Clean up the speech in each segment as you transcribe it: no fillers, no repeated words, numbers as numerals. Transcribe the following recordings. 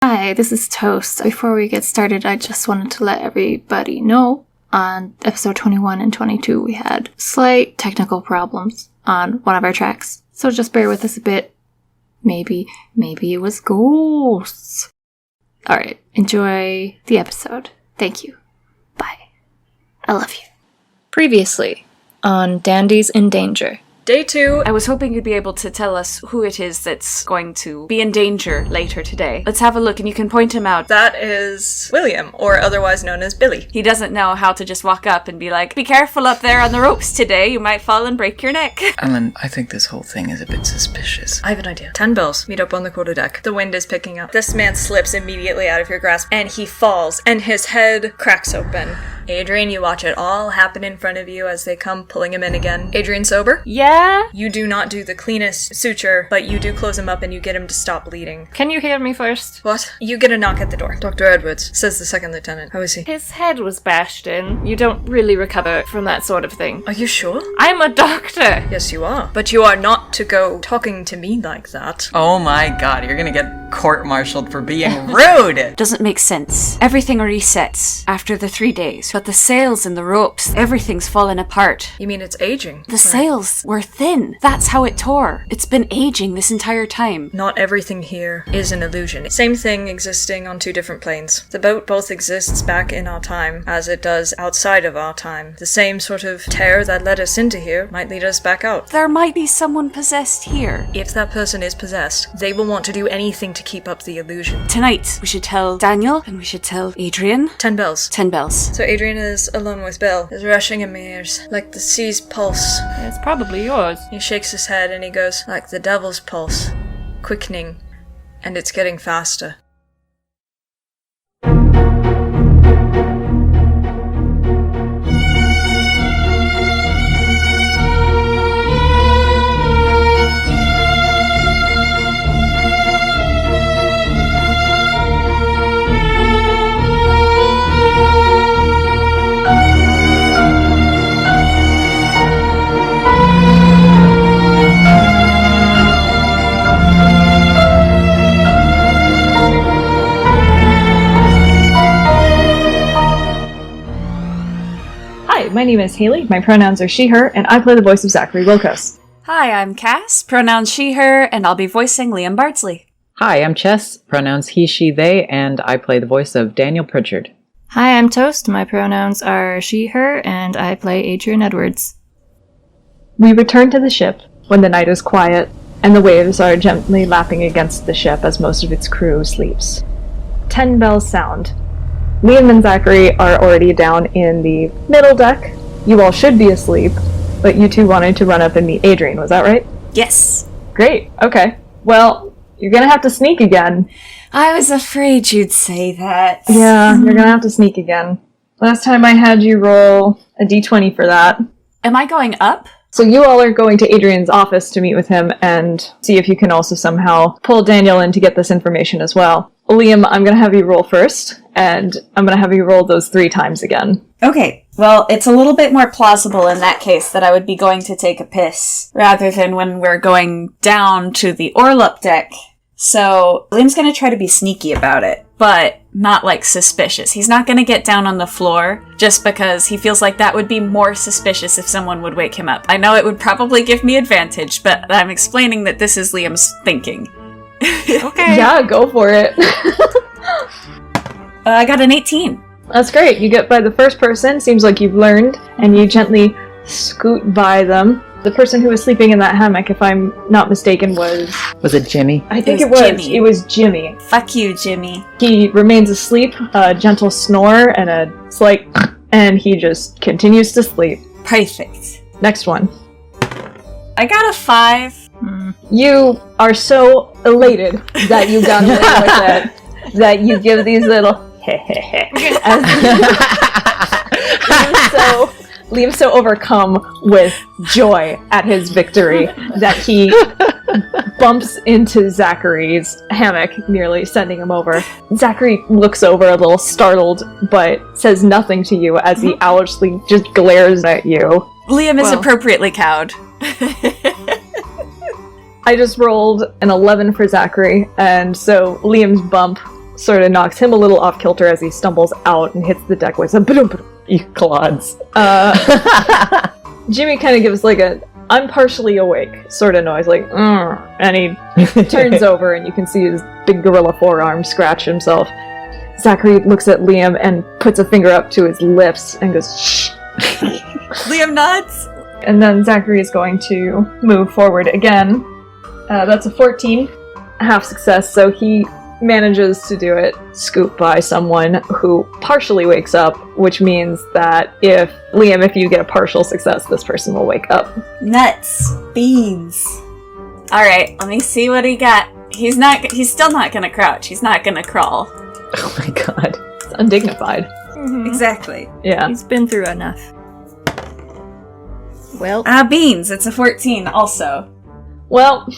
Hi, this is Toast. Before we get started, I just wanted to let everybody know on episode 21 and 22 we had slight technical problems on one of our tracks. So just bear with us a bit. Maybe it was ghosts. Alright, enjoy the episode. Thank you. Bye. I love you. Previously on Dandies in Danger. Day 2, I was hoping you'd be able to tell us who it is that's going to be in danger later today. Let's have a look and you can point him out. That is William, or otherwise known as Billy. He doesn't know how to just walk up and be like, be careful up there on the ropes today, you might fall and break your neck. Alan, I think this whole thing is a bit suspicious. I have an idea. 10 bells. Meet up on the quarterdeck. The wind is picking up. This man slips immediately out of your grasp, and he falls, and his head cracks open. Adrian, you watch it all happen in front of you as they come pulling him in again. Adrian sober? Yeah? You do not do the cleanest suture, but you do close him up and you get him to stop bleeding. Can you hear me first? What? You get a knock at the door. Dr. Edwards, says the second lieutenant. How is he? His head was bashed in. You don't really recover from that sort of thing. Are you sure? I'm a doctor! Yes, you are. But you are not to go talking to me like that. Oh my god, you're gonna get court-martialed for being rude! Doesn't make sense. Everything resets after the 3 days, but the sails and the ropes, everything's fallen apart. You mean it's aging? The sails were thin. That's how it tore. It's been aging this entire time. Not everything here is an illusion. Same thing existing on two different planes. The boat both exists back in our time as it does outside of our time. The same sort of tear that led us into here might lead us back out. There might be someone possessed here. If that person is possessed, they will want to do anything to keep up the illusion. Tonight, we should tell Daniel and we should tell Adrian. 10 bells. 10 bells. So Adrian is alone with Bill. Is rushing in my ears, like the sea's pulse. It's probably yours. He shakes his head and he goes, like the devil's pulse. Quickening. And it's getting faster. My name is Haley, my pronouns are she, her, and I play the voice of Zachary Wilkos. Hi, I'm Cass, pronouns she, her, and I'll be voicing Liam Bardsley. Hi, I'm Chess, pronouns he, she, they, and I play the voice of Daniel Pritchard. Hi, I'm Toast. My pronouns are she, her, and I play Adrian Edwards. We return to the ship when the night is quiet, and the waves are gently lapping against the ship as most of its crew sleeps. 10 bells sound. Liam and Zachary are already down in the middle deck. You all should be asleep, but you two wanted to run up and meet Adrian, was that right? Yes. Great, okay. Well, you're gonna have to sneak again. I was afraid you'd say that. Yeah, you're gonna have to sneak again. Last time I had you roll a d20 for that. Am I going up? So you all are going to Adrian's office to meet with him and see if you can also somehow pull Daniel in to get this information as well. Liam, I'm going to have you roll first, and I'm going to have you roll those 3 times again. Okay, well, it's a little bit more plausible in that case that I would be going to take a piss, rather than when we're going down to the Orlup deck. So, Liam's going to try to be sneaky about it, but not, like, suspicious. He's not going to get down on the floor, just because he feels like that would be more suspicious if someone would wake him up. I know it would probably give me advantage, but I'm explaining that this is Liam's thinking. Okay. Yeah, go for it. I got an 18. That's great. You get by the first person, seems like you've learned, and you gently scoot by them. The person who was sleeping in that hammock, if I'm not mistaken, was... Was it Jimmy? I think it was Jimmy. It was Jimmy. Fuck you, Jimmy. He remains asleep, a gentle snore and a slight... and he just continues to sleep. Perfect. Next one. I got a 5. You are so elated that you got away with it that you give these little Liam's so overcome with joy at his victory that he bumps into Zachary's hammock, nearly sending him over. Zachary looks over a little startled, but says nothing to you as he owlishly just glares at you. Liam is appropriately cowed. I just rolled an 11 for Zachary, and so Liam's bump sort of knocks him a little off kilter as he stumbles out and hits the deck with a boom. You clods. Jimmy kind of gives like a "I'm partially awake" sort of noise, like and he turns over and you can see his big gorilla forearm scratch himself. Zachary looks at Liam and puts a finger up to his lips and goes, "Shh." Liam nods. And then Zachary is going to move forward again. That's a 14, half success, so he manages to do it, scoop by someone who partially wakes up, which means that if you get a partial success, this person will wake up. Nuts. Beans. Alright, let me see what he got. He's still not gonna crouch. He's not gonna crawl. Oh my god. It's undignified. Mm-hmm. Exactly. Yeah. He's been through enough. Well, Beans. It's a 14 also. Well,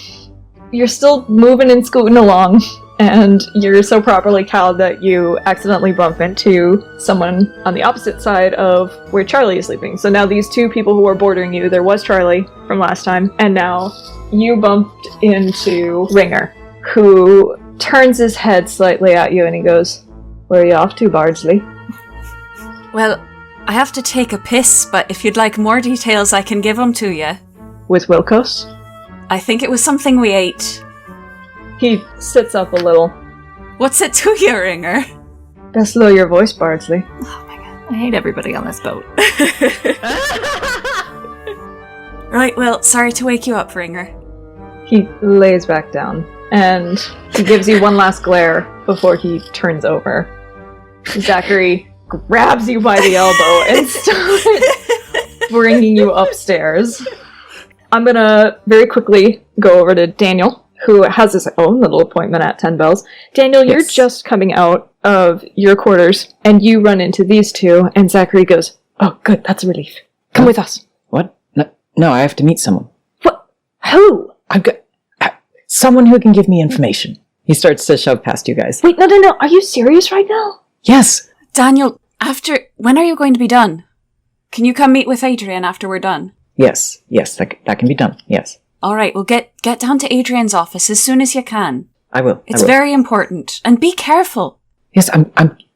you're still moving and scooting along, and you're so properly cowed that you accidentally bump into someone on the opposite side of where Charlie is sleeping. So now these two people who are bordering you, there was Charlie from last time, and now you bumped into Ringer, who turns his head slightly at you and he goes, "Where are you off to, Bardsley?" Well, I have to take a piss, but if you'd like more details, I can give them to you. With Wilkos? I think it was something we ate. He sits up a little. What's it to you, Ringer? Best lower your voice, Bardsley. I hate everybody on this boat. Right, well, sorry to wake you up, Ringer. He lays back down, and he gives you one last glare before he turns over. Zachary grabs you by the elbow and starts bringing you upstairs. I'm gonna very quickly go over to Daniel, who has his own little appointment at 10 bells. Daniel, you're just coming out of your quarters, and you run into these two, and Zachary goes, "Oh, good, that's a relief. Come with us." What? No, I have to meet someone. What? Who? Someone who can give me information. He starts to shove past you guys. Wait, no. Are you serious right now? Yes. Daniel, when are you going to be done? Can you come meet with Adrian after we're done? Yes, that can be done, yes. Alright, well get down to Adrian's office as soon as you can. I will. It's very important. And be careful. Yes,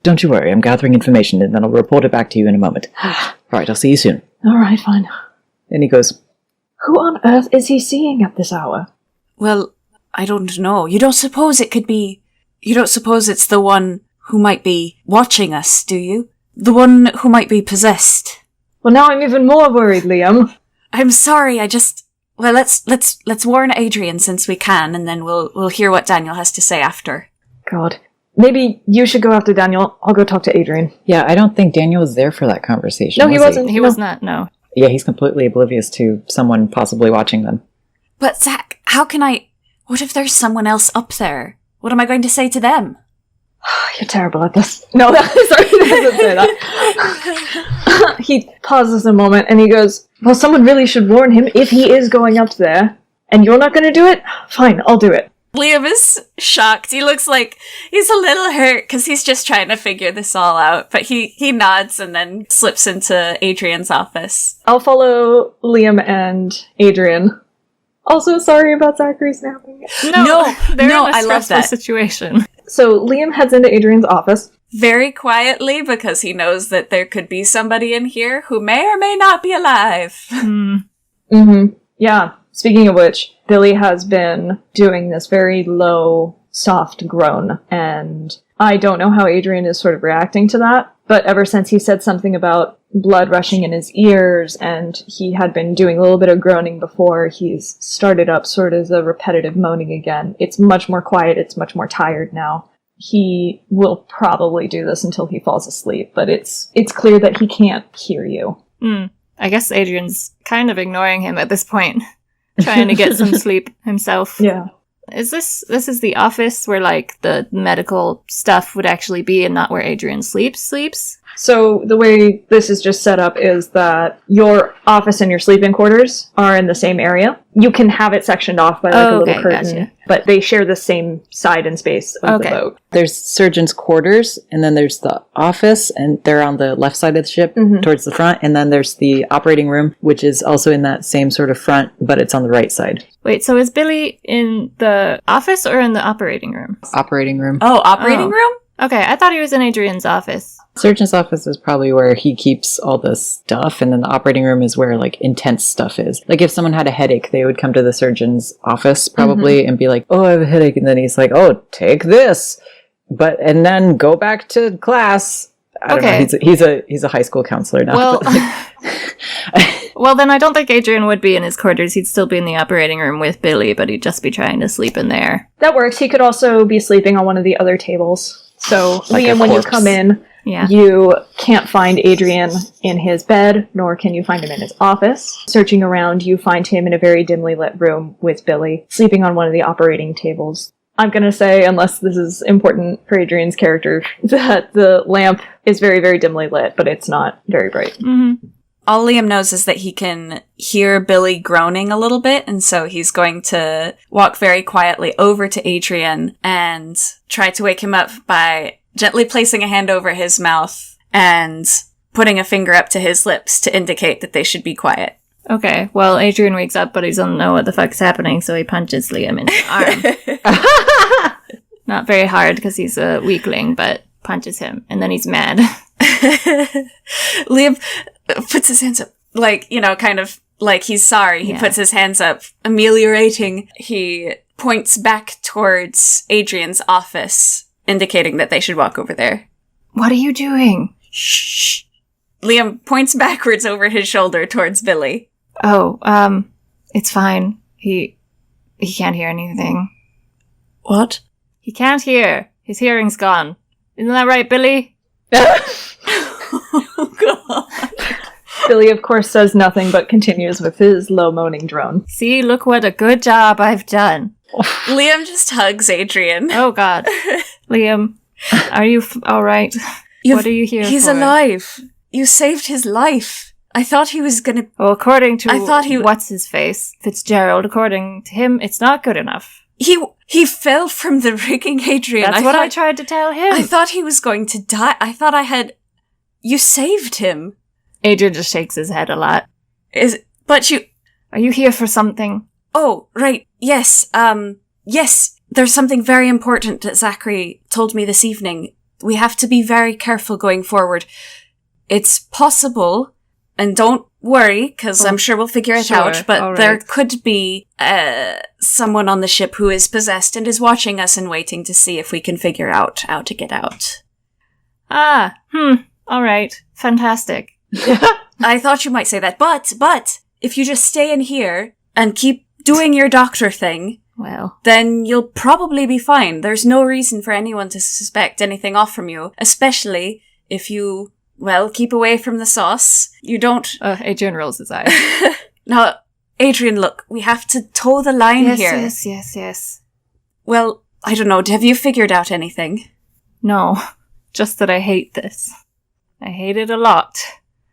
don't you worry, I'm gathering information and then I'll report it back to you in a moment. Alright, I'll see you soon. Alright, fine. And he goes, Who on earth is he seeing at this hour? Well, I don't know. You don't suppose it's the one who might be watching us, do you? The one who might be possessed. Well, now I'm even more worried, Liam. I'm sorry, let's warn Adrian since we can, and then we'll hear what Daniel has to say after. God. Maybe you should go after Daniel. I'll go talk to Adrian. Yeah, I don't think Daniel was there for that conversation. No, he wasn't. He was not, no. Yeah, he's completely oblivious to someone possibly watching them. But Zach, what if there's someone else up there? What am I going to say to them? You're terrible at this. No, sorry, he doesn't say that. He pauses a moment and he goes, "Well, someone really should warn him if he is going up there. And you're not going to do it? Fine, I'll do it." Liam is shocked. He looks like he's a little hurt because he's just trying to figure this all out. But he nods and then slips into Adrian's office. I'll follow Liam and Adrian. Also, sorry about Zachary snapping. No, they're in a I love stressful that. situation. So Liam heads into Adrian's office. Very quietly, because he knows that there could be somebody in here who may or may not be alive. Yeah. Speaking of which, Billy has been doing this very low, soft groan, and I don't know how Adrian is sort of reacting to that, but ever since he said something about blood rushing in his ears, and he had been doing a little bit of groaning before, he's started up sort of as a repetitive moaning again. It's much more quiet, it's much more tired now. He will probably do this until he falls asleep, but it's clear that he can't hear you. I guess Adrian's kind of ignoring him at this point, trying to get some sleep himself. Yeah. This is the office where, like, the medical stuff would actually be and not where Adrian sleeps? So the way this is just set up is that your office and your sleeping quarters are in the same area. You can have it sectioned off by a little curtain, gotcha. but they share the same side and space of the boat. There's surgeon's quarters, and then there's the office, and they're on the left side of the ship towards the front, and then there's the operating room, which is also in that same sort of front, but it's on the right side. Wait, so is Billy in the office or in the operating room? Operating room. Oh, operating room? Okay, I thought he was in Adrian's office. Surgeon's office is probably where he keeps all the stuff, and then the operating room is where, like, intense stuff is. Like, if someone had a headache, they would come to the surgeon's office, probably, and be like, oh, I have a headache, and then he's like, oh, take this! And then go back to class. I don't know, he's a high school counselor now. Well, but, like, well, then I don't think Adrian would be in his quarters. He'd still be in the operating room with Billy, but he'd just be trying to sleep in there. That works. He could also be sleeping on one of the other tables. So, Like Liam, a when you corpse. come in, you can't find Adrian in his bed, nor can you find him in his office. Searching around, you find him in a very dimly lit room with Billy, sleeping on one of the operating tables. I'm gonna say, unless this is important for Adrian's character, that the lamp is very, very dimly lit, but it's not very bright. All Liam knows is that he can hear Billy groaning a little bit, and so he's going to walk very quietly over to Adrian and try to wake him up by gently placing a hand over his mouth and putting a finger up to his lips to indicate that they should be quiet. Okay, well, Adrian wakes up, but he doesn't know what the fuck's happening, so he punches Liam in the arm. Not very hard, because he's a weakling, but punches him, and then he's mad. Liam puts his hands up, like, you know, kind of like he's sorry. He puts his hands up, ameliorating. He points back towards Adrian's office, indicating that they should walk over there. What are you doing? Shh. Liam points backwards over his shoulder towards Billy. Oh, it's fine. He can't hear anything. What? He can't hear. His hearing's gone. Isn't that right, Billy? Oh, God. Billy, of course, says nothing but continues with his low moaning drone. See, look what a good job I've done. Liam just hugs Adrian. Oh, God. Liam, are you all right? What are you here He's for? alive. You saved his life. I thought he was gonna... Well, according to I thought he... what's-his-face, Fitzgerald, according to him, it's not good enough. He fell from the rigging, Adrian. That's what I tried to tell him. I thought he was going to die. I thought I had... You saved him. Adrian just shakes his head a lot. But you... Are you here for something? Oh, right. Yes. Yes. There's something very important that Zachary told me this evening. We have to be very careful going forward. It's possible, and don't worry, because I'm sure we'll figure it out, but there could be someone on the ship who is possessed and is watching us and waiting to see if we can figure out how to get out. All right. Fantastic. I thought you might say that, but if you just stay in here and keep doing your doctor thing, well, then you'll probably be fine. There's no reason for anyone to suspect anything off from you, especially if you, well, keep away from the sauce. You don't... Adrian rolls his eyes. Now, Adrian, look, we have to toe the line here. Yes. Well, I don't know, have you figured out anything? No, just that I hate this. I hate it a lot.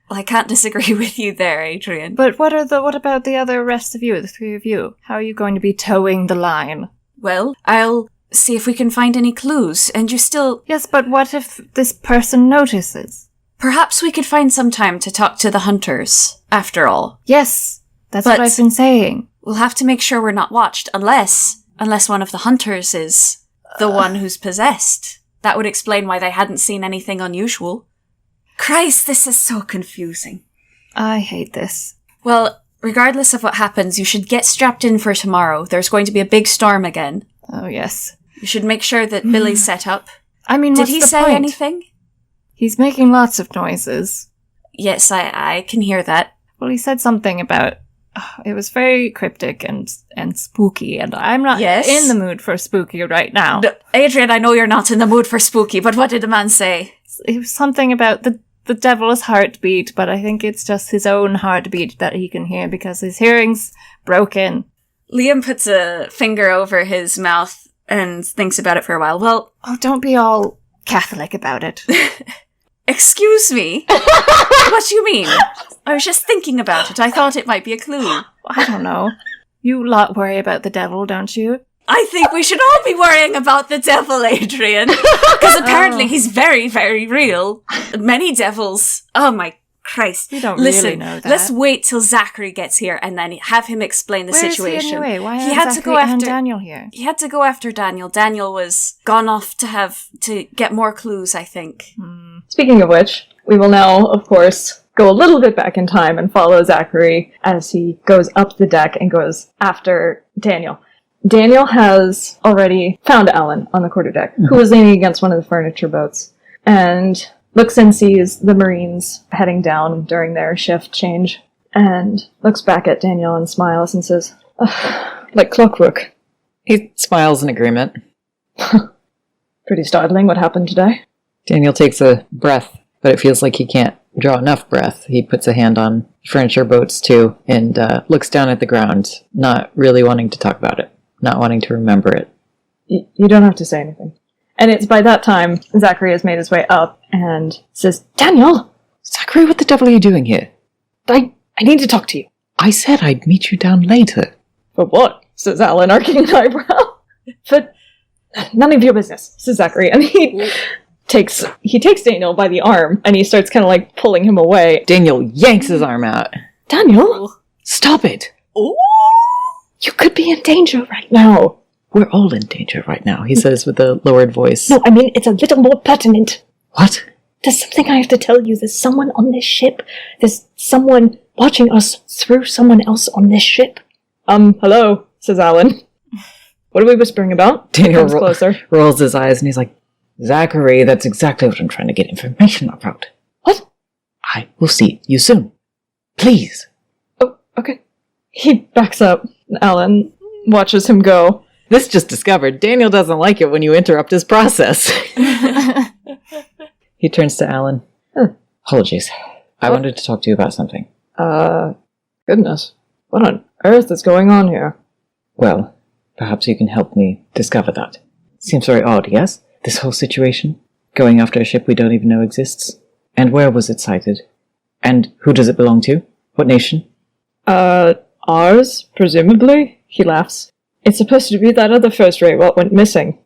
Well, I can't disagree with you there, Adrian. But what about the rest of you, the three of you? How are you going to be towing the line? Well, I'll see if we can find any clues, and you still... Yes, but what if this person notices? Perhaps we could find some time to talk to the hunters, after all. Yes, that's what I've been saying. We'll have to make sure we're not watched, unless one of the hunters is the one who's possessed. That would explain why they hadn't seen anything unusual. Christ, this is so confusing. I hate this. Well, regardless of what happens, you should get strapped in for tomorrow. There's going to be a big storm again. Oh, yes. You should make sure that Billy's set up. I mean, did he say anything? He's making lots of noises. Yes, I can hear that. Well, he said something about... it was very cryptic and spooky, and I'm not in the mood for spooky right now. Adrian, I know you're not in the mood for spooky, but what did the man say? It was something about the devil's heartbeat, but I think it's just his own heartbeat that he can hear because his hearing's broken. Liam puts a finger over his mouth and thinks about it for a while. Well... Oh, don't be all Catholic about it. Excuse me? What do you mean? I was just thinking about it. I thought it might be a clue. I don't know. You lot worry about the devil, don't you? I think we should all be worrying about the devil, Adrian. Because apparently he's very, very real. Many devils. Oh my Christ. We don't Listen, really know that. let's wait till Zachary gets here and then have him explain the Where situation. is he anyway? Why He are had to Zachary go and after Daniel here? He had to go after Daniel. Daniel was gone off to get more clues, I think. Speaking of which, we will now, of course, go a little bit back in time and follow Zachary as he goes up the deck and goes after Daniel. Daniel has already found Alan on the quarterdeck, who was leaning against one of the furniture boats, and looks and sees the Marines heading down during their shift change, and looks back at Daniel and smiles and says, like clockwork. He smiles in agreement. Pretty startling what happened today. Daniel takes a breath, but it feels like he can't draw enough breath. He puts a hand on furniture boats too, and looks down at the ground, not really wanting to talk about it, not wanting to remember it. You don't have to say anything. And it's by that time Zachary has made his way up and says, Daniel! Zachary, what the devil are you doing here? I need to talk to you. I said I'd meet you down later. For what? Says Alan, arcing an eyebrow. For none of your business, says Zachary. And he takes Daniel by the arm and he starts kind of like pulling him away. Daniel yanks his arm out. Daniel! Stop it! Ooh. You could be in danger right now. We're all in danger right now, he says with a lowered voice. No, I mean, it's a little more pertinent. What? There's something I have to tell you. There's someone on this ship. There's someone watching us through someone else on this ship. Hello, says Alan. What are we whispering about? Daniel Comes closer. rolls his eyes and he's like, Zachary, that's exactly what I'm trying to get information about. What? I will see you soon. Please. Oh, okay. He backs up. Alan watches him go. This just discovered Daniel doesn't like it when you interrupt his process. He turns to Alan. Apologies. I wanted to talk to you about something. Goodness. What on earth is going on here? Well, perhaps you can help me discover that. Seems very odd, yes? This whole situation? Going after a ship we don't even know exists? And where was it sighted? And who does it belong to? What nation? Ours, presumably? He laughs. It's supposed to be that other first rate what went missing.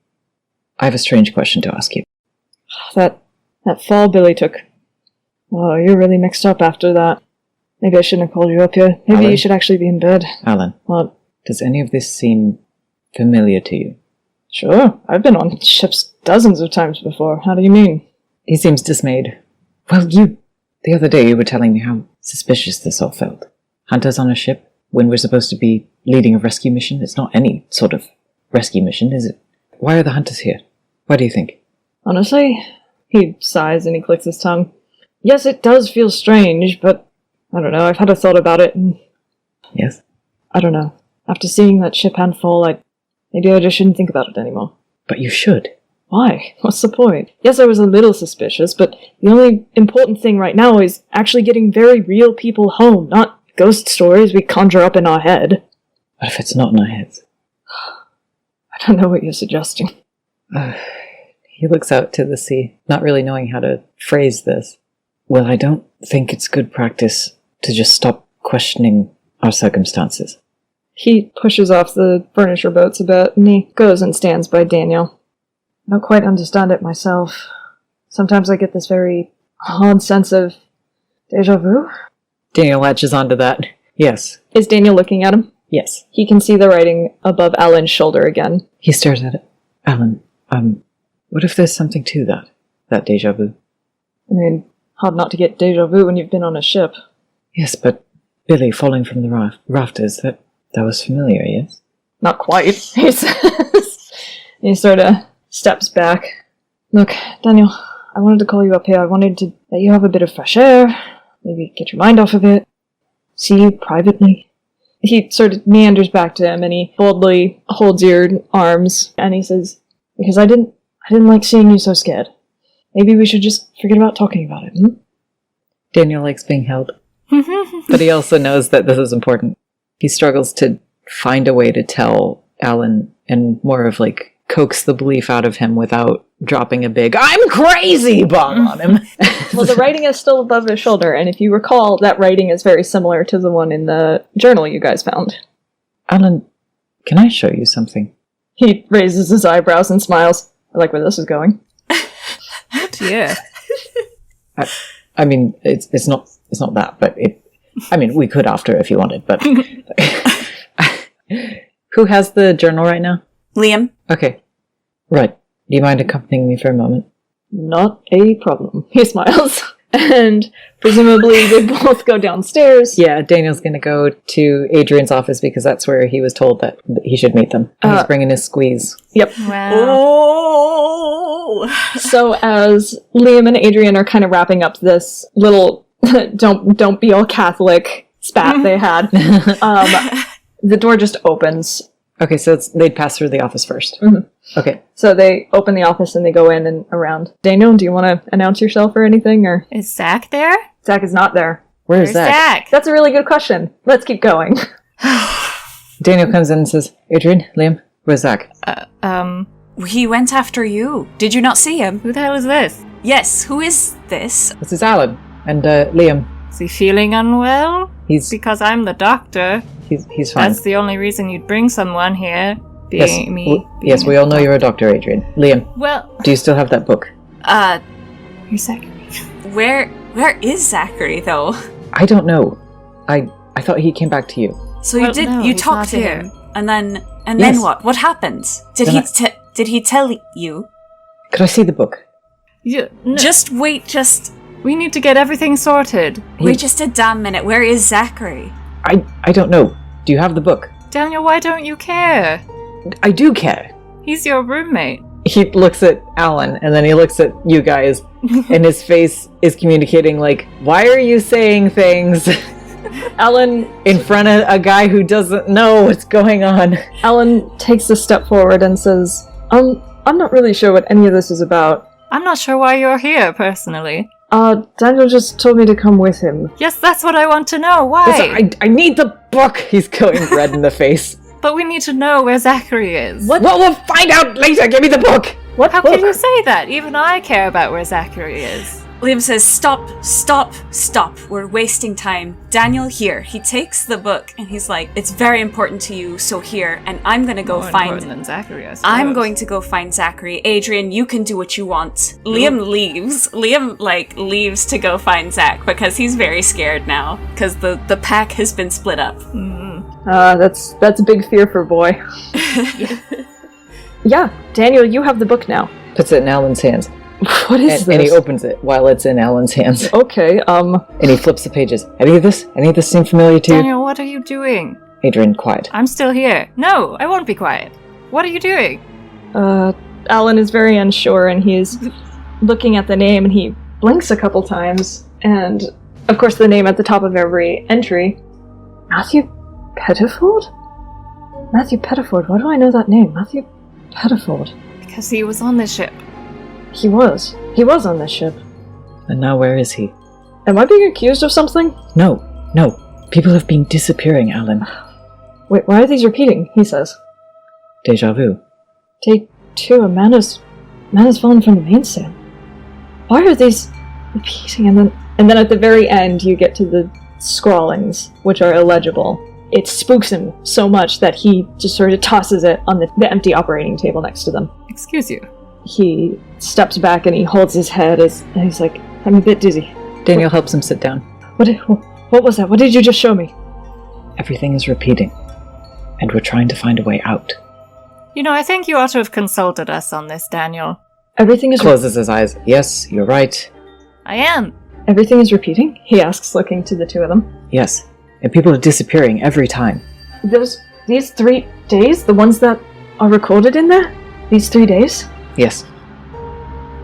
I have a strange question to ask you. That fall Billy took. Oh, you're really mixed up after that. Maybe I shouldn't have called you up here. Maybe Alan? you should actually be in bed. Alan, What? does any of this seem familiar to you? Sure, I've been on ships dozens of times before. How do you mean? He seems dismayed. Well, the other day you were telling me how suspicious this all felt. Hunters on a ship, when we're supposed to be leading a rescue mission? It's not any sort of rescue mission, is it? Why are the hunters here? Why do you think? Honestly, he sighs and he clicks his tongue. Yes, it does feel strange, but I don't know, I've had a thought about it, and Yes? I don't know. After seeing that ship hand fall, maybe I just shouldn't think about it anymore. But you should. Why? What's the point? Yes, I was a little suspicious, but the only important thing right now is actually getting very real people home, not ghost stories we conjure up in our head. What if it's not in our heads? I don't know what you're suggesting. He looks out to the sea, not really knowing how to phrase this. Well, I don't think it's good practice to just stop questioning our circumstances. He pushes off the furniture boats a bit, and he goes and stands by Daniel. I don't quite understand it myself. Sometimes I get this very odd sense of déjà vu. Daniel latches onto that. Yes. Is Daniel looking at him? Yes. He can see the writing above Alan's shoulder again. He stares at it. Alan, what if there's something to that déjà vu? I mean, hard not to get déjà vu when you've been on a ship. Yes, but Billy falling from the rafters, that was familiar, yes? Not quite, he says. He sort of steps back. Look, Daniel, I wanted to call you up here. I wanted to let you have a bit of fresh air, maybe get your mind off of it, see you privately. He sort of meanders back to him and he boldly holds your arms and he says, because I didn't like seeing you so scared. Maybe we should just forget about talking about it, Daniel likes being held. But he also knows that this is important. He struggles to find a way to tell Alan in more of like coax the belief out of him without dropping a big "I'm crazy" bomb on him. Well, the writing is still above his shoulder, and if you recall, that writing is very similar to the one in the journal you guys found. Alan, can I show you something? He raises his eyebrows and smiles. I like where this is going. Yeah. I mean, it's not that, but we could after if you wanted, but who has the journal right now? Liam? Okay. Right. Do you mind accompanying me for a moment? Not a problem. He smiles. And presumably they both go downstairs. Yeah, Daniel's gonna go to Adrian's office because that's where he was told that he should meet them. And he's bringing his squeeze. Yep. Wow. Oh! So as Liam and Adrian are kind of wrapping up this little don't be all Catholic spat they had, the door just opens. Okay, so they'd pass through the office first. Mm-hmm. Okay. So they open the office and they go in and around. Daniel, do you want to announce yourself or anything? Or Is Zach there? Zach is not there. Where's Zach? Zach? That's a really good question. Let's keep going. Daniel comes in and says, Adrian, Liam, where's Zach? He went after you. Did you not see him? Who the hell is this? Yes, who is this? This is Alan. And Liam, Is he feeling unwell? he's Because I'm the doctor. he's fine. That's the only reason you'd bring someone here. Yes, Being me. yes, we all know you're a doctor, Adrian. Liam, Well, do you still have that book? where's Zach? Where is Zachary, though? I don't know. I thought he came back to you. So Well, you did, no, you he's talked not to here. him, and then Yes. what? What happened? Did Then did he tell you? Could I see the book? No, Just wait, we need to get everything sorted. wait just a damn minute. Where is Zachary? I don't know. Do you have the book? Daniel, why don't you care? I do care. He's your roommate. He looks at Alan, and then he looks at you guys, and his face is communicating like, why are you saying things Alan in front of a guy who doesn't know what's going on? Alan takes a step forward and says, I'm not really sure what any of this is about. I'm not sure why you're here, personally. Daniel just told me to come with him. Yes, that's what I want to know. Why? Listen, I need the book! He's going red in the face. But we need to know where Zachary is. What? Well, we'll find out later! Give me the book! What How book? can you say that? Even I care about where Zachary is. Liam says, stop. We're wasting time. Daniel, here. He takes the book, and he's like, it's very important to you, so here. And I'm gonna go More find... important than Zachary, I suppose. I'm going to go find Zachary. Adrian, you can do what you want. Liam leaves. Liam, leaves to go find Zach, because he's very scared now. Because the pack has been split up. That's a big fear for a boy. Yeah, Daniel, you have the book now. Puts it in Alan's hands. What is And he this? opens it while it's in Alan's hands. Okay, And he flips the pages. Any of this seem familiar to you? Daniel, what are you doing? Adrian, quiet. I'm still here. No, I won't be quiet. What are you doing? Alan is very unsure and he's looking at the name and he blinks a couple times. And, of course, the name at the top of every entry. Matthew Pettiford? Matthew Pettiford, why do I know that name? Matthew Pettiford. Because he was on this ship. He was on this ship. And now where is he? Am I being accused of something? No. People have been disappearing, Alan. Wait, why are these repeating? He says. Deja vu. Day 2, a man has fallen from the mainsail. Why are these repeating? And then at the very end, you get to the scrawlings, which are illegible. It spooks him so much that he just sort of tosses it on the empty operating table next to them. Excuse you. He steps back and he holds his head and he's like, I'm a bit dizzy. Daniel helps him sit down. What was that? What did you just show me? Everything is repeating. And we're trying to find a way out. You know, I think you ought to have consulted us on this, Daniel. Everything is Closes his eyes. Yes, you're right. I am. Everything is repeating? He asks, looking to the two of them. Yes. And people are disappearing every time. These 3 days? The ones that are recorded in there? These 3 days? Yes.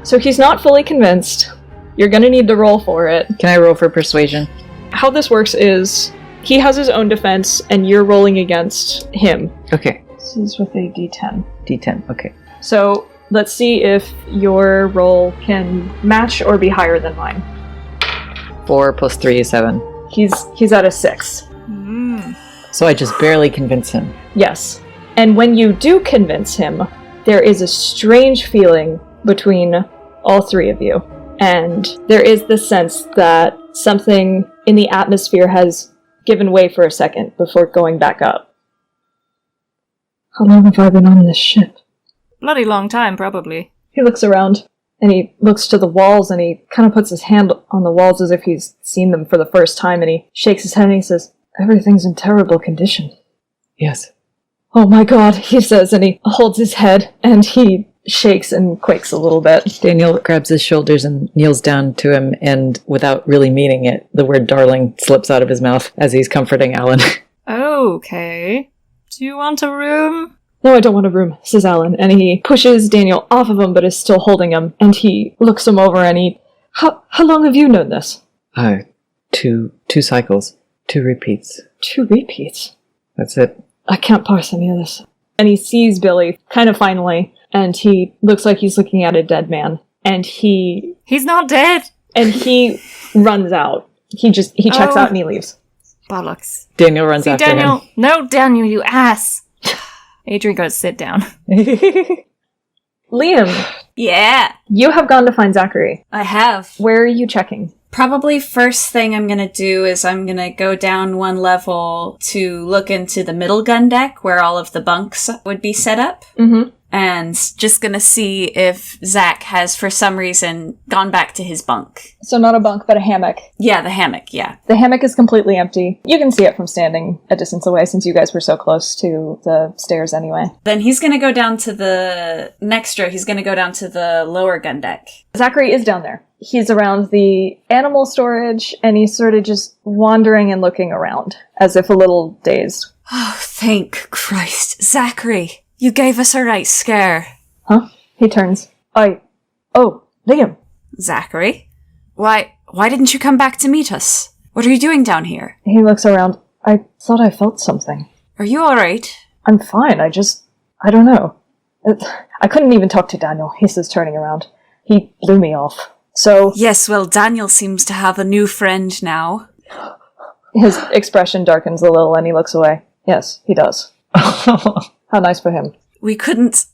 So he's not fully convinced. You're gonna need to roll for it. Can I roll for persuasion? How this works is, he has his own defense, and you're rolling against him. Okay. This is with a d10. D10. Okay. So, let's see if your roll can match or be higher than mine. 4 plus 3 is 7. He's at a 6. So I just barely convince him. Yes. And when you do convince him, there is a strange feeling between all three of you. And there is the sense that something in the atmosphere has given way for a second before going back up. How long have I been on this ship? Bloody long time, probably. He looks around, and he looks to the walls, and he kind of puts his hand on the walls as if he's seen them for the first time, and he shakes his head and he says, "Everything's in terrible condition." Yes. "Oh my god," he says, and he holds his head, and he shakes and quakes a little bit. Daniel grabs his shoulders and kneels down to him, and without really meaning it, the word darling slips out of his mouth as he's comforting Alan. Okay. Do you want a room? "No, I don't want a room," says Alan, and he pushes Daniel off of him, but is still holding him, and he looks him over, and he... How long have you known this?" Two cycles. 2 repeats. 2 repeats? That's it. I can't parse any of this. And he sees Billy, kind of finally, and he looks like he's looking at a dead man, and He's not dead! and he runs out. He checks out and he leaves. Bollocks. Daniel runs after Daniel! him. No, Daniel, you ass! Adrian goes, sit down. Liam, Yeah, you have gone to find Zachary. I have. Where are you checking? Probably first thing I'm gonna do is I'm gonna go down 1 level to look into the middle gun deck where all of the bunks would be set up. Mm-hmm. And just gonna see if Zach has, for some reason, gone back to his bunk. So not a bunk, but a hammock. Yeah, the hammock, yeah. The hammock is completely empty. You can see it from standing a distance away since you guys were so close to the stairs anyway. Then he's gonna go down to the next row. He's gonna go down to the lower gun deck. Zachary is down there. He's around the animal storage, and he's sort of just wandering and looking around, as if a little dazed. Oh, thank Christ. Zachary, you gave us a right scare. Huh? He turns. Oh, Liam. Zachary? Why didn't you come back to meet us? What are you doing down here? He looks around. I thought I felt something. Are you alright? I'm fine, I don't know. I couldn't even talk to Daniel, he says, turning around. He blew me off. So... Yes, well, Daniel seems to have a new friend now. His expression darkens a little and he looks away. Yes, he does. How nice for him. We couldn't...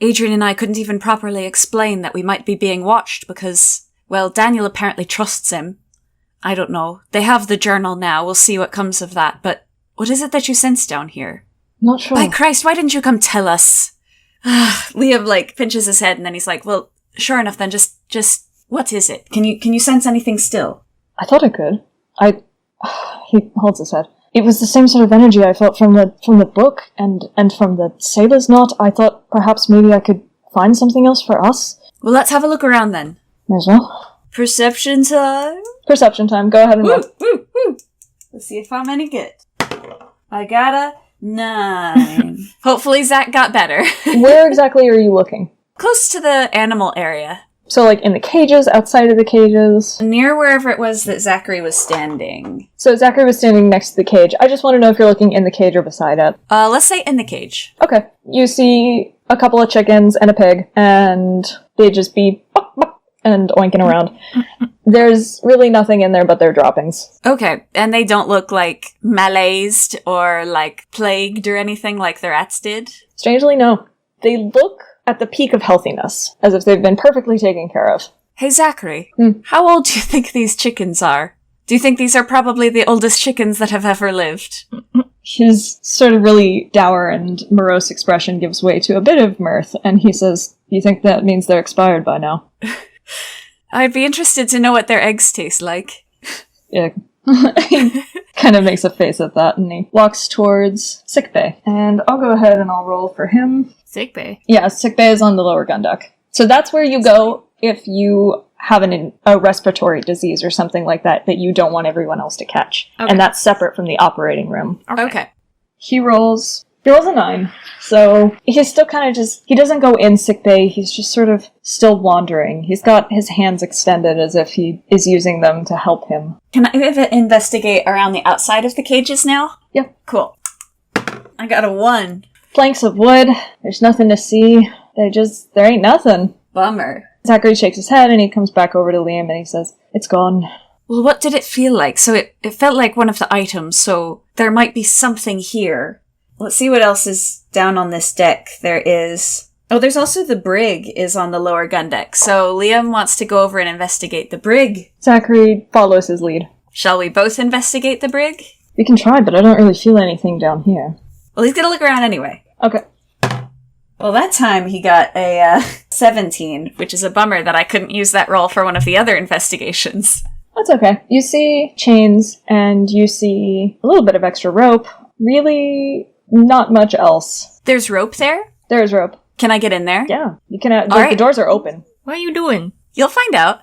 Adrian and I couldn't even properly explain that we might be being watched because, well, Daniel apparently trusts him. I don't know. They have the journal now. We'll see what comes of that. But what is it that you sense down here? Not sure. By Christ, why didn't you come tell us? Liam, pinches his head and then he's like, well, sure enough then, just, what is it? Can you sense anything still? I thought I could. He holds his head. It was the same sort of energy I felt from the book and from the sailor's knot. I thought perhaps maybe I could find something else for us. Well, let's have a look around then. May as well. Perception time? Perception time. Go ahead and roll. Woo! Let's see if I'm any good. I got a 9. Hopefully Zach got better. Where exactly are you looking? Close to the animal area. So, like, in the cages, outside of the cages? Near wherever it was that Zachary was standing. So Zachary was standing next to the cage. I just want to know if you're looking in the cage or beside it. Let's say in the cage. Okay. You see a couple of chickens and a pig, and they just be bok, bok, and oinking around. There's really nothing in there but their droppings. Okay, and they don't look, like, malaised or, like, plagued or anything like the rats did? Strangely, no. They look at the peak of healthiness, as if they've been perfectly taken care of. Hey, Zachary, how old do you think these chickens are? Do you think these are probably the oldest chickens that have ever lived? His sort of really dour and morose expression gives way to a bit of mirth, and he says, "You think that means they're expired by now?" I'd be interested to know what their eggs taste like. Yeah. He kind of makes a face at that, and he walks towards sickbay. And I'll go ahead and I'll roll for him. Sickbay. Yeah, sickbay is on the lower gun deck. So that's where you go if you have a respiratory disease or something like that you don't want everyone else to catch. Okay. And that's separate from the operating room. Okay. He rolls a 9. So he's still kind of he doesn't go in sickbay, he's just sort of still wandering. He's got his hands extended as if he is using them to help him. Can I investigate around the outside of the cages now? Yep. Cool. I got a 1. Planks of wood, there's nothing to see. There ain't nothing. Bummer. Zachary shakes his head and he comes back over to Liam and he says, "It's gone." Well, what did it feel like? So it felt like one of the items, so there might be something here. Let's see what else is down on this deck. There is Oh, there's also the brig is on the lower gun deck, so Liam wants to go over and investigate the brig. Zachary follows his lead. Shall we both investigate the brig? We can try, but I don't really feel anything down here. Well, he's gonna look around anyway. Okay. Well, that time he got a 17, which is a bummer that I couldn't use that roll for one of the other investigations. That's okay. You see chains, and you see a little bit of extra rope. Really, not much else. There's rope there? There's rope. Can I get in there? Yeah. You can. All right. The doors are open. What are you doing? You'll find out.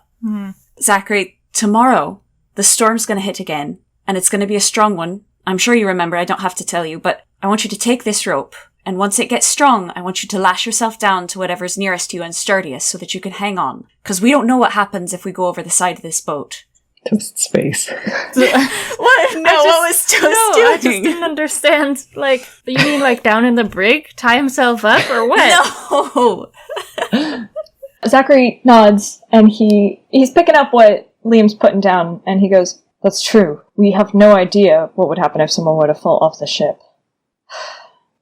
Zachary, tomorrow, the storm's gonna hit again, and it's gonna be a strong one. I'm sure you remember, I don't have to tell you, but I want you to take this rope, and once it gets strong, I want you to lash yourself down to whatever's nearest you and sturdiest so that you can hang on. Because we don't know what happens if we go over the side of this boat. Toast space. What? No, what was Toast doing? I just didn't understand. Like, you mean like down in the brig? Tie himself up or what? No! Zachary nods, and he's picking up what Liam's putting down, and he goes, "That's true. We have no idea what would happen if someone were to fall off the ship."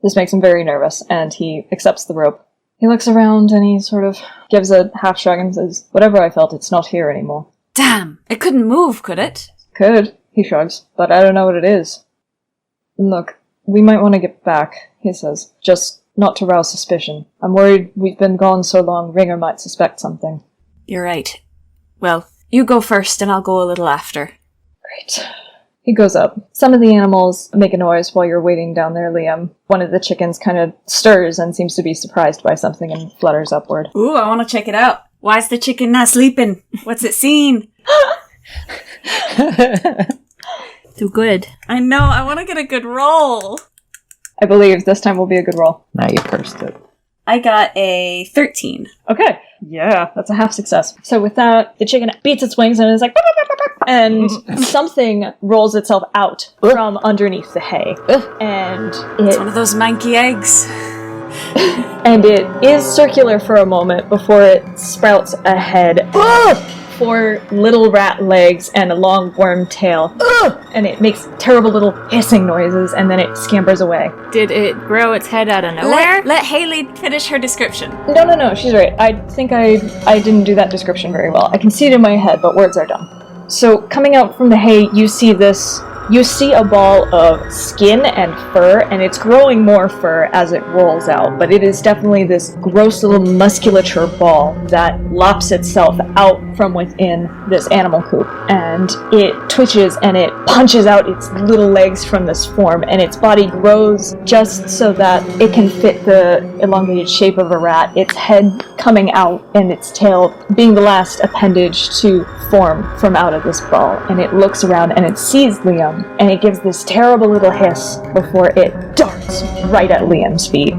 This makes him very nervous, and he accepts the rope. He looks around, and he sort of gives a half shrug and says, "Whatever I felt, it's not here anymore." Damn! It couldn't move, could it? Could, he shrugs, but I don't know what it is. Look, we might want to get back, he says, just not to rouse suspicion. I'm worried we've been gone so long, Ringer might suspect something. You're right. Well, you go first, and I'll go a little after. Great. He goes up. Some of the animals make a noise while you're waiting down there, Liam. One of the chickens kind of stirs and seems to be surprised by something and flutters upward. Ooh, I want to check it out. Why's the chicken not sleeping? What's it seen? Too good. I know, I want to get a good roll. I believe this time will be a good roll. Now you cursed it. I got a 13. Okay. Yeah, that's a half success. So with that, the chicken beats its wings and is like, and something rolls itself out from underneath the hay. And It's one of those manky eggs. and it is circular for a moment before it sprouts a head. 4 little rat legs and a long worm tail. And it makes terrible little hissing noises, and then it scampers away. Did it grow its head out of nowhere? Let Haley finish her description. No, she's right. I think I didn't do that description very well. I can see it in my head, but words are dumb. So, coming out from the hay, you see a ball of skin and fur, and it's growing more fur as it rolls out, but it is definitely this gross little musculature ball that lops itself out from within this animal coop, and it twitches and it punches out its little legs from this form, and its body grows just so that it can fit the elongated shape of a rat, its head coming out and its tail being the last appendage to form from out of this ball, and it looks around and it sees Liam, and it gives this terrible little hiss before it darts right at Liam's feet.